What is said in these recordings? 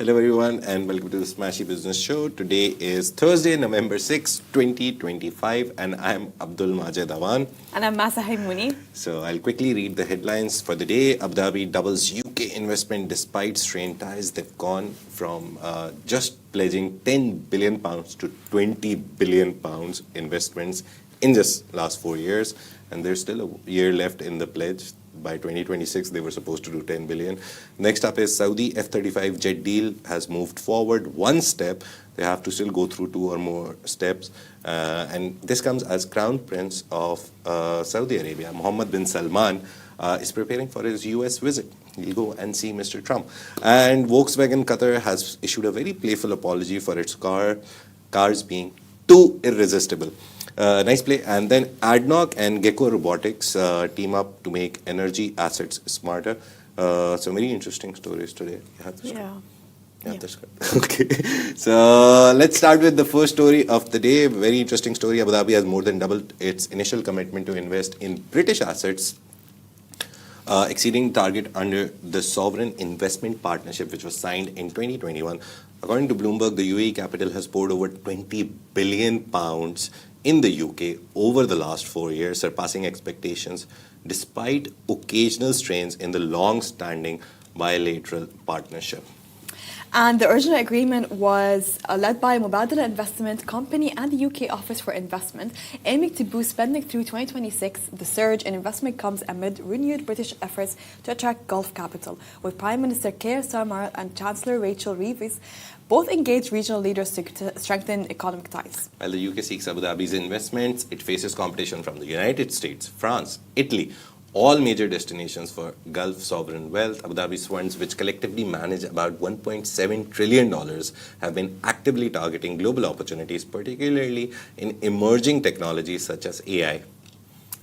Hello everyone and welcome to the Smashi Business Show. Today is Thursday, November 6, 2025 and I'm Abdul Majid Awan. And I'm Masa Haimouni. So I'll quickly read the headlines for the day. Abu Dhabi doubles UK investment despite strained ties. They've gone from just pledging £10 billion to £20 billion investments in just last 4 years. And there's still a year left in the pledge. By 2026, they were supposed to do 10 billion. Next up is Saudi F-35 jet deal has moved forward one step. They have to still go through 2 or more steps. And this comes as Crown Prince of Saudi Arabia, Mohammed bin Salman, is preparing for his US visit. He'll go and see Mr. Trump. And Volkswagen Qatar has issued a very playful apology for its cars being too irresistible. Nice play. And then ADNOC and Gecko Robotics team up to make energy assets smarter. So very interesting stories today. You have the script? You have the script. Okay. So let's start with the first story of the day. Very interesting story. Abu Dhabi has more than doubled its initial commitment to invest in British assets, exceeding target under the Sovereign Investment Partnership, which was signed in 2021. According to Bloomberg, the UAE capital has poured over £20 billion in the UK over the last 4 years, surpassing expectations despite occasional strains in the long-standing bilateral partnership. And the original agreement was led by Mubadala Investment Company and the UK Office for Investment, aiming to boost spending through 2026. The surge in investment comes amid renewed British efforts to attract Gulf capital, with Prime Minister Keir Starmer and Chancellor Rachel Reeves both engaged regional leaders to strengthen economic ties. While the UK seeks Abu Dhabi's investments, it faces competition from the United States, France, Italy, all major destinations for Gulf sovereign wealth. Abu Dhabi's funds, which collectively manage about $1.7 trillion, have been actively targeting global opportunities, particularly in emerging technologies such as AI.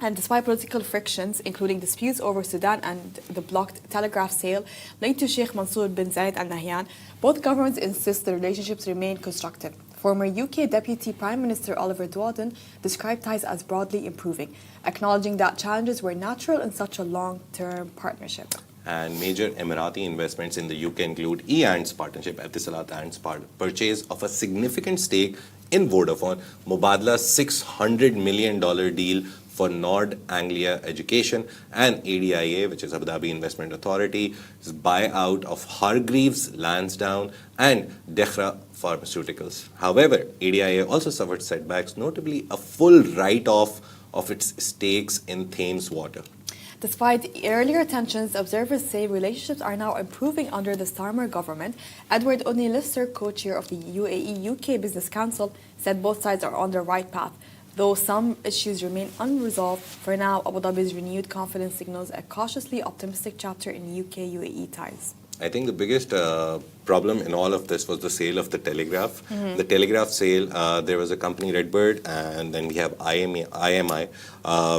And despite political frictions, including disputes over Sudan and the blocked telegraph sale linked to Sheikh Mansour bin Zayed Al Nahyan, both governments insist the relationships remain constructive. Former UK Deputy Prime Minister Oliver Dowden described ties as broadly improving, acknowledging that challenges were natural in such a long-term partnership. And major Emirati investments in the UK include Etisalat's partnership, Etisalat Ant's purchase of a significant stake in Vodafone, Mubadala's $600 million deal for Nord Anglia Education, and ADIA, which is Abu Dhabi Investment Authority's buyout of Hargreaves Lansdowne and Dechra Pharmaceuticals. However, ADIA also suffered setbacks, notably a full write-off of its stakes in Thames Water. Despite earlier tensions, observers say relationships are now improving under the Starmer government. Edward O'Neill-Lister, co-chair of the UAE-UK Business Council, said both sides are on the right path. Though some issues remain unresolved, for now, Abu Dhabi's renewed confidence signals a cautiously optimistic chapter in UK-UAE ties. I think the biggest problem in all of this was the sale of the Telegraph. The Telegraph sale, there was a company, Redbird, and then we have IMI,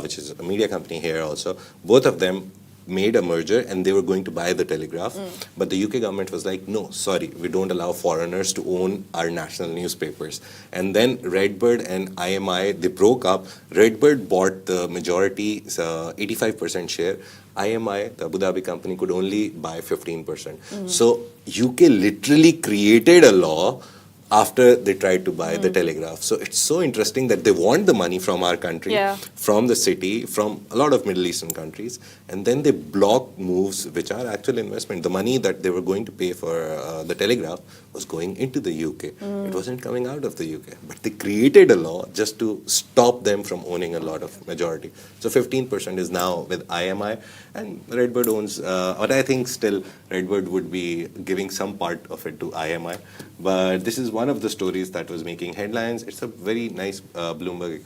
which is a media company here also. Both of them made a merger and they were going to buy the Telegraph. But the UK government was like, no, sorry, we don't allow foreigners to own our national newspapers. And then Redbird and IMI, they broke up. Redbird bought the majority, 85% share. IMI, the Abu Dhabi company, could only buy 15%. So UK literally created a law after they tried to buy the Telegraph. So it's so interesting that they want the money from our country, from the city, from a lot of Middle Eastern countries, and then they block moves which are actual investment. The money that they were going to pay for the Telegraph was going into the UK. It wasn't coming out of the UK. But they created a law just to stop them from owning a lot of majority. So 15% is now with IMI, and Redbird owns, but I think still Redbird would be giving some part of it to IMI. But this is one of the stories that was making headlines. It's a very nice Bloomberg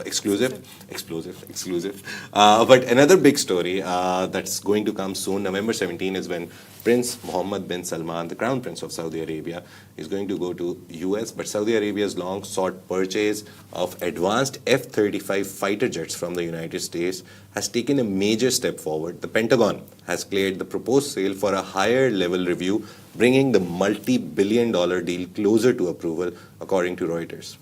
exclusive. But another big story that's going to come soon, November 17, is when Prince Mohammed bin Salman, the Crown Prince of Saudi Arabia, is going to go to US. But Saudi Arabia's long-sought purchase of advanced F-35 fighter jets from the United States has taken a major step forward. The Pentagon has cleared the proposed sale for a higher-level review, bringing the multi-billion-dollar deal closer to approval, according to Reuters.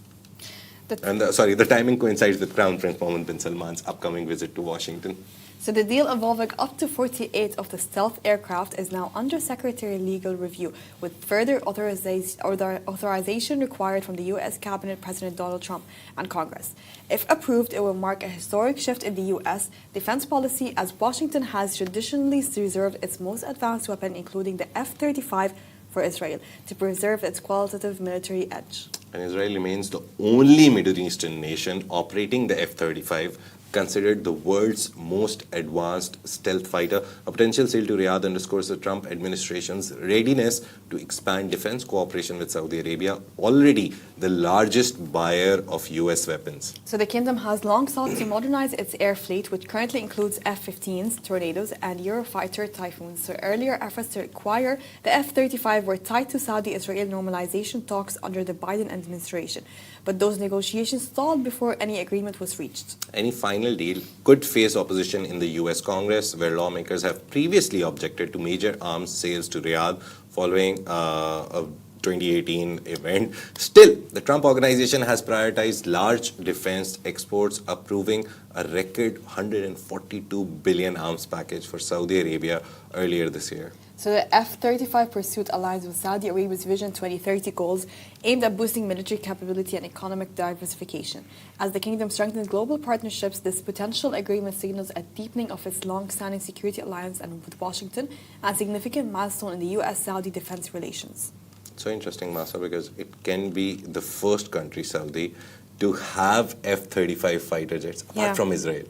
The timing coincides with Crown Prince Mohammed bin Salman's upcoming visit to Washington. So the deal involving up to 48 of the stealth aircraft is now under secretary legal review, with further authorization required from the U.S. Cabinet, President Donald Trump, and Congress. If approved, it will mark a historic shift in the U.S. defense policy, as Washington has traditionally reserved its most advanced weapon, including the F-35, for Israel, to preserve its qualitative military edge. And Israel remains the only Middle Eastern nation operating the F-35, considered the world's most advanced stealth fighter. A potential sale to Riyadh underscores the Trump administration's readiness to expand defense cooperation with Saudi Arabia, already the largest buyer of US weapons. So the kingdom has long sought to modernize its air fleet, which currently includes F-15s, Tornadoes, and Eurofighter Typhoons. So earlier efforts to acquire the F-35 were tied to Saudi-Israel normalization talks under the Biden administration. But those negotiations stalled before any agreement was reached. Any final deal could face opposition in the US Congress, where lawmakers have previously objected to major arms sales to Riyadh following a 2018 event. Still, the Trump organization has prioritized large defense exports, approving a record 142 billion arms package for Saudi Arabia earlier this year. So the F-35 pursuit aligns with Saudi Arabia's Vision 2030 goals aimed at boosting military capability and economic diversification. As the kingdom strengthens global partnerships, this potential agreement signals a deepening of its long-standing security alliance and with Washington, and a significant milestone in the U.S.-Saudi defense relations. So interesting, Masa, because it can be the first country, Saudi, to have F-35 fighter jets apart from Israel.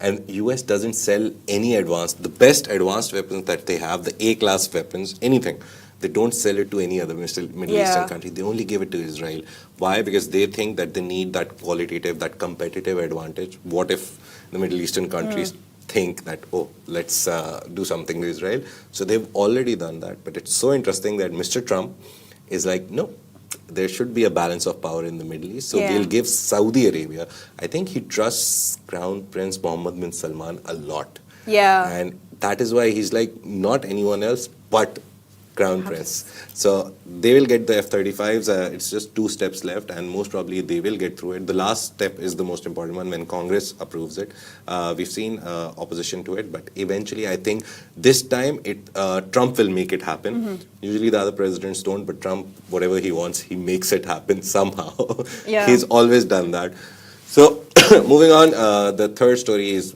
And US doesn't sell any the best advanced weapons that they have, the A-class weapons, anything. They don't sell it to any other Middle Eastern country. They only give it to Israel. Why? Because they think that they need that qualitative, that competitive advantage. What if the Middle Eastern countries think that, oh, let's do something to Israel? So they've already done that. But it's so interesting that Mr. Trump is like, no, there should be a balance of power in the Middle East. So we'll give Saudi Arabia. I think he trusts Crown Prince Mohammed bin Salman a lot. Yeah. And that is why he's like, not anyone else, but Crown Prince. So they will get the F-35s. It's just 2 steps left, and most probably they will get through it. The last step is the most important one when Congress approves it. We've seen opposition to it, but eventually I think this time Trump will make it happen. Usually the other presidents don't, but Trump, whatever he wants, he makes it happen somehow. He's always done that. So moving on, the third story is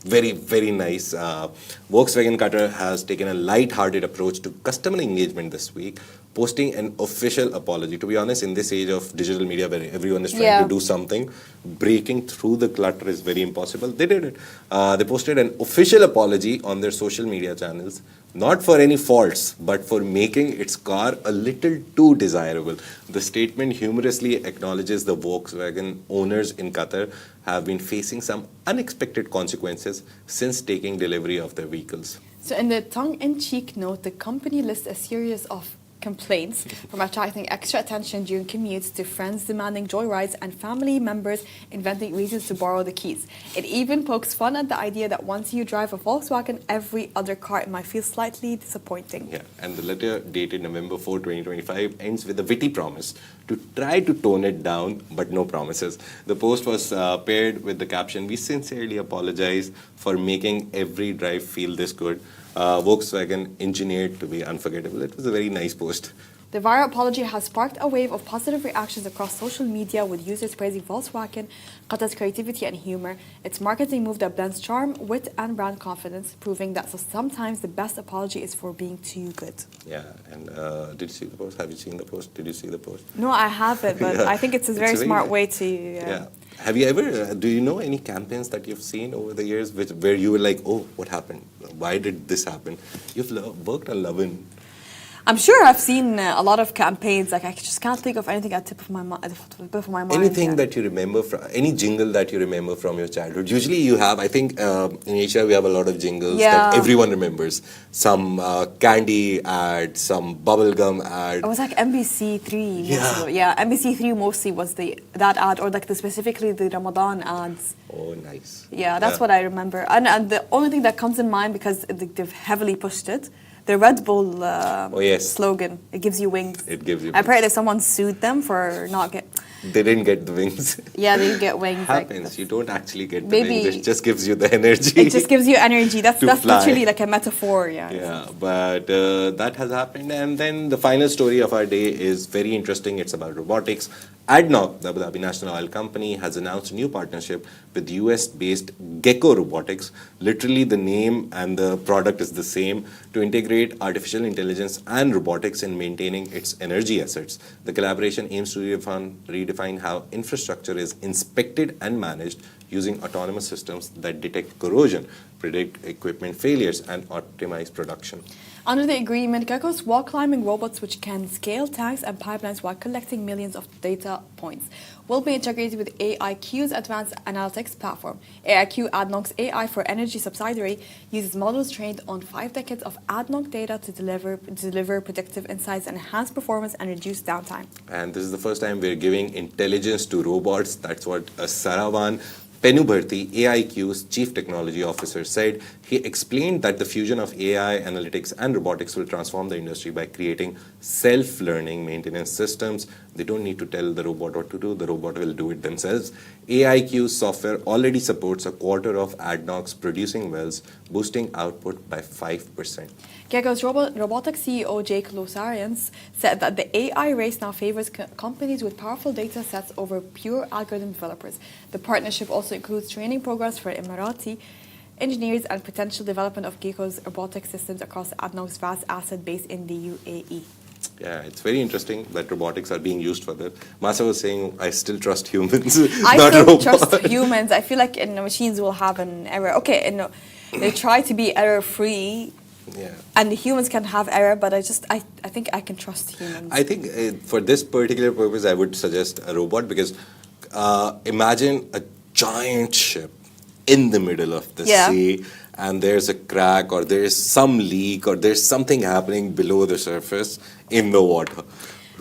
very, very nice. Volkswagen Qatar has taken a light-hearted approach to customer engagement this week, posting an official apology. To be honest, in this age of digital media where everyone is trying to do something, breaking through the clutter is very impossible. They did it. They posted an official apology on their social media channels, not for any faults, but for making its car a little too desirable. The statement humorously acknowledges the Volkswagen owners in Qatar have been facing some unexpected consequences since taking delivery of their vehicles. So in the tongue-in-cheek note, the company lists a series of complaints from attracting extra attention during commutes to friends demanding joyrides and family members inventing reasons to borrow the keys. It even pokes fun at the idea that once you drive a Volkswagen, every other car might feel slightly disappointing. Yeah, and the letter dated November 4, 2025 ends with a witty promise to try to tone it down, but no promises. The post was paired with the caption, "We sincerely apologize for making every drive feel this good. Volkswagen engineered to be unforgettable." It was a very nice post. The viral apology has sparked a wave of positive reactions across social media, with users praising Volkswagen, Qatar's creativity and humor, its marketing move that blends charm, wit, and brand confidence, proving that sometimes the best apology is for being too good. Yeah, and did you see the post? Have you seen the post? Did you see the post? No, I haven't, but I think it's a very smart way to... Yeah. Have you ever, do you know any campaigns that you've seen over the years where you were like, oh, what happened? Why did this happen? You've worked on Lovin'. I'm sure I've seen a lot of campaigns. Like, I just can't think of anything at the tip of my mind. Anything that you remember from, any jingle that you remember from your childhood? Usually you have, I think in Asia we have a lot of jingles that everyone remembers. Some candy ad, some bubblegum ad. It was like MBC3. Yeah, MBC3 mostly was that ad, or like specifically the Ramadan ads. Oh, nice. Yeah, that's what I remember. And the only thing that comes in mind, because they've heavily pushed it, the Red Bull slogan, "It gives you wings." It gives you wings. Apparently someone sued them for not they didn't get the wings. Yeah, they get wings. Happens. You don't actually get the Maybe wings. It just gives you the energy. it just gives you energy. That's fly. literally like a metaphor. Yeah. Yeah, but that has happened. And then the final story of our day is very interesting. It's about robotics. ADNOC, the Abu Dhabi National Oil Company, has announced a new partnership with US-based Gecko Robotics. Literally, the name and the product is the same, to integrate artificial intelligence and robotics in maintaining its energy assets. The collaboration aims to redefine how infrastructure is inspected and managed using autonomous systems that detect corrosion, predict equipment failures, and optimize production. Under the agreement, Gecko's wall climbing robots, which can scale tanks and pipelines while collecting millions of data points, will be integrated with AIQ's advanced analytics platform. AIQ, ADNOC's AI for energy subsidiary, uses models trained on 5 decades of ADNOC data to deliver predictive insights, enhance performance, and reduce downtime. And this is the first time we're giving intelligence to robots. That's what Saravan Penubharti, AIQ's Chief Technology Officer, said. He explained that the fusion of AI, analytics, and robotics will transform the industry by creating self-learning maintenance systems. They don't need to tell the robot what to do. The robot will do it themselves. AIQ's software already supports a quarter of ADNOC's producing wells, boosting output by 5%. Gecko's robotics CEO Jake Losarians said that the AI race now favors companies with powerful data sets over pure algorithm developers. The partnership also includes training programs for Emirati engineers and potential development of Gecko's robotic systems across ADNOC's vast asset base in the UAE. Yeah, it's very interesting that robotics are being used for that. Masa was saying, I still trust humans, I not still robots. trust humans. I feel like machines will have an error. Okay, they try to be error-free. Yeah. And the humans can have error, but I think I can trust humans. I think for this particular purpose, I would suggest a robot, because imagine a giant ship in the middle of the sea, and there's a crack, or there's some leak, or there's something happening below the surface in the water.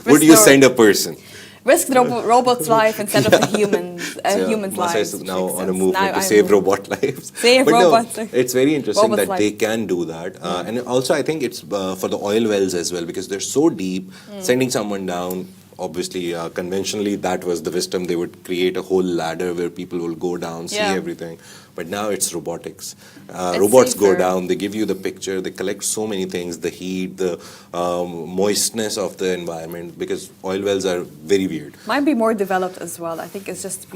Would you send a person? Risk the robot's life instead of the human's life. Masa is now on a movement to save robot lives. Save robots. No, it's very interesting Robots' that they can do that. And also I think it's for the oil wells as well, because they're so deep, sending someone down, obviously conventionally that was the wisdom. They would create a whole ladder where people will go down, see everything. But now it's robotics. Robots go down, they give you the picture, they collect so many things, the heat, the moistness of the environment, because oil wells are very weird. Might be more developed as well. I think it's just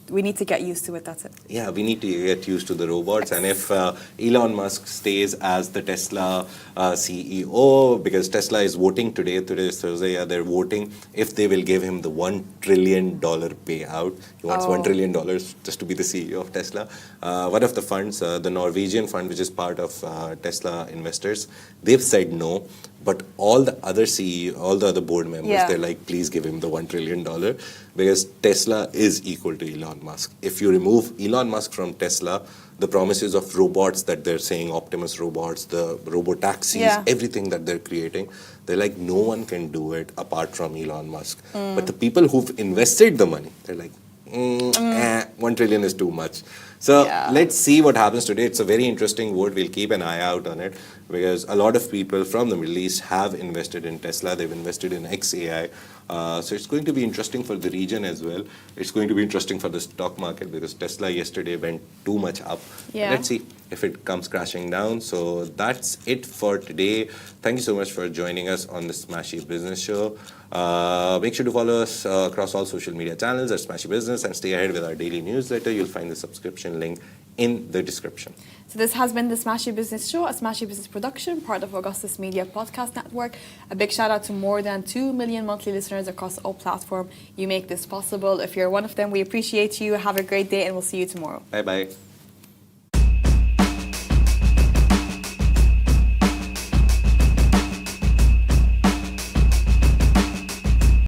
we need to get used to it, that's it. Yeah, we need to get used to the robots. And if Elon Musk stays as the Tesla CEO, because Tesla is voting today is Thursday, they're voting if they will give him the $1 trillion payout. He wants $1 trillion just to be the CEO of Tesla. One of the funds, the Norwegian fund, which is part of Tesla investors, they've said no. But all the other all the other board members, they're like, please give him the $1 trillion, because Tesla is equal to Elon Musk. If you remove Elon Musk from Tesla, the promises of robots that they're saying, Optimus robots, the robotaxis, everything that they're creating, they're like, no one can do it apart from Elon Musk. But the people who've invested the money, they're like, 1 trillion is too much. So let's see what happens today. It's a very interesting vote. We'll keep an eye out on it, because a lot of people from the Middle East have invested in Tesla. They've invested in XAI. So it's going to be interesting for the region as well. It's going to be interesting for the stock market, because Tesla yesterday went too much up. Let's see if it comes crashing down. So that's it for today. Thank you so much for joining us on the Smashi Business Show. Make sure to follow us across all social media channels at Smashi Business, and stay ahead with our daily newsletter. You'll find the subscription link in the description. So this has been the Smashi Business Show, a Smashi Business production, part of Augustus Media Podcast Network. A big shout out to more than 2 million monthly listeners across all platforms. You make this possible. If you're one of them, we appreciate you. Have a great day, and we'll see you tomorrow. Bye-bye.